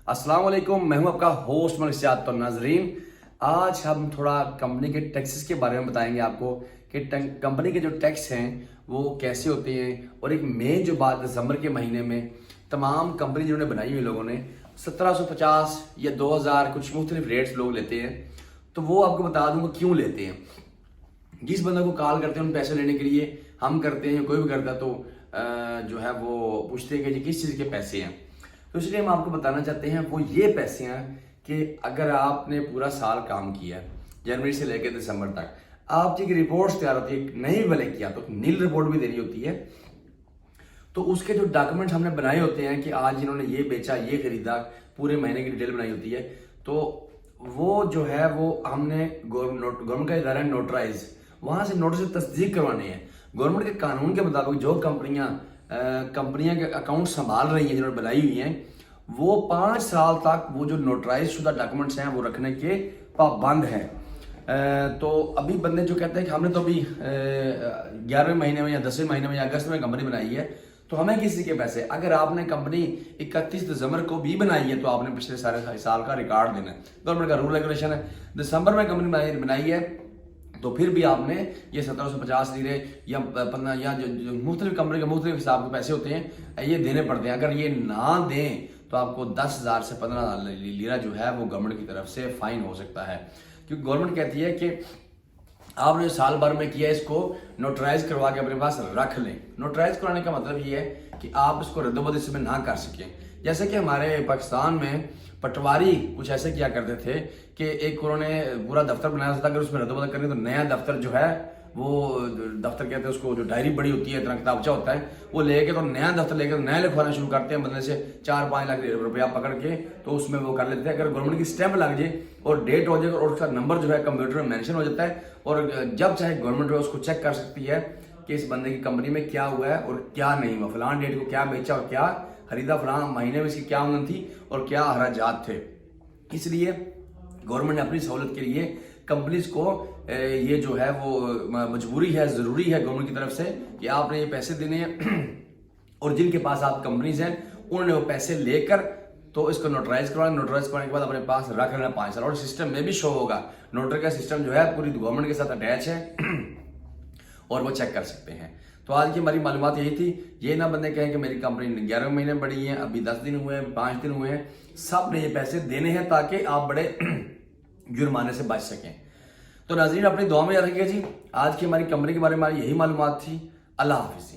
अस्सलाम वालेकुम, मैं हूं आपका होस्ट मलिक सियाद। तो नाजरीन, आज हम थोड़ा कंपनी के टैक्सेस के बारे में बताएंगे आपको कि कंपनी के जो टैक्स हैं वो कैसे होते हैं। और एक मेन जो बात, दिसंबर के महीने में तमाम कंपनी जिन्होंने बनाई हुई लोगों ने 1750 या 2000 कुछ मुख्तलिफ रेट्स लोग लेते हैं। तो वो आपको बता दूंगा क्यों लेते हैं। जिस बंदे को कॉल करते हैं उन पैसे लेने के लिए, हम करते हैं या कोई भी करता है, तो जो है वो पूछते हैं कि जी किस चीज़ के पैसे हैं। तो इसलिए हम आपको बताना चाहते हैं वो ये पैसे हैं कि अगर आपने पूरा साल काम किया है, जनवरी से लेकर दिसंबर तक, आपकी रिपोर्ट्स तैयार होती है, नहीं भी भले किया तो नील रिपोर्ट भी देनी होती है। तो उसके जो डॉक्यूमेंट्स हमने बनाए होते हैं कि आज इन्होंने ये बेचा, ये खरीदा, पूरे महीने की डिटेल बनाई होती है। तो वो जो है वो हमने गवर्नमेंट का इदारा है नोटराइज, वहां से नोटिस से तस्दीक करवानी है। गवर्नमेंट के कानून के मुताबिक जो कंपनियां के अकाउंट संभाल रही हैं, जिन्होंने बनाई हुई हैं, वो 5 साल तक वो जो नोटराइज शुदा डॉक्यूमेंट्स हैं वो रखने के पाबंद है। तो अभी बंदे जो कहते हैं कि हमने तो अभी 11वें महीने में या 10वें महीने में या अगस्त में कंपनी बनाई है, तो हमें किसी के पैसे, अगर आपने कंपनी 31 दिसंबर को भी बनाई है तो आपने पिछले सारे साल का रिकॉर्ड देना है। गवर्नमेंट का रूल रेगुलेशन है। दिसंबर में कंपनी बनाई है तो फिर भी आपने ये 1750 लीरे या 15 या जो मुख्तलिफ कंपनी के मुख्तलिफ हिसाब के पैसे होते हैं ये देने पड़ते हैं। अगर ये ना दें तो आपको 10,000 से 15,000 लीरा जो है वो गवर्नमेंट की तरफ से फाइन हो सकता है। क्योंकि गवर्नमेंट कहती है कि आपने साल भर में किया, इसको नोटराइज करवा के अपने पास रख लें। नोटराइज कराने का मतलब ये है कि आप इसको रद्दोबदल इसमें ना कर सकें। जैसे कि हमारे पाकिस्तान में पटवारी कुछ ऐसे किया करते थे कि एक उन्होंने पूरा दफ्तर बनाया था, अगर उसमें रद्दोबदल करनी तो नया दफ्तर जो है वो दफ्तर कहते हैं उसको, जो डायरी बड़ी होती है, इतना किताबचा होता है, वो लेके तो नया दफ्तर लेके नया लिखवाना शुरू करते हैं। बदले से 4-5 लाख रुपया पकड़ के तो उसमें वो कर लेते हैं। अगर गवर्नमेंट की स्टैंप लग जाए और डेट हो जाए और उसका नंबर जो है कंप्यूटर में मेंशन हो जाता है, और जब चाहे गवर्नमेंट जो है उसको चेक कर सकती है कि इस बंदे की कंपनी में क्या हुआ है और क्या नहीं हुआ, फलान डेट को क्या बेचा और क्या खरीदा, फलान महीने में इसकी क्या आमदन थी और क्या अखराजात थे। इसलिए गवर्नमेंट ने अपनी सहूलत के लिए कंपनीज को ये जो है वो मजबूरी है, ज़रूरी है गवर्नमेंट की तरफ से कि आपने ये पैसे देने हैं। और जिनके पास आप कंपनीज हैं उन्होंने वो पैसे लेकर तो इसको नोटराइज करवाना, नोटराइज करवाने के बाद अपने पास रख लेना 5 साल। और सिस्टम में भी शो होगा, नोटरी का सिस्टम जो है पूरी गवर्नमेंट के साथ अटैच है और वो चेक कर सकते हैं। तो आज की हमारी मालूमात यही थी। ये ना बंदे कहें कि मेरी कंपनी 11वें महीने बढ़ी है, अभी 10 दिन हुए हैं, 5 दिन हुए हैं। सब ने ये पैसे देने हैं ताकि आप बड़े जुर्माने से बच सकें। तो नाज़रीन, अपनी दुआ में याद रखिएगा जी। आज की हमारी कंपनी के बारे में हमारी यही मालूमात थी। अल्लाह हाफिज़।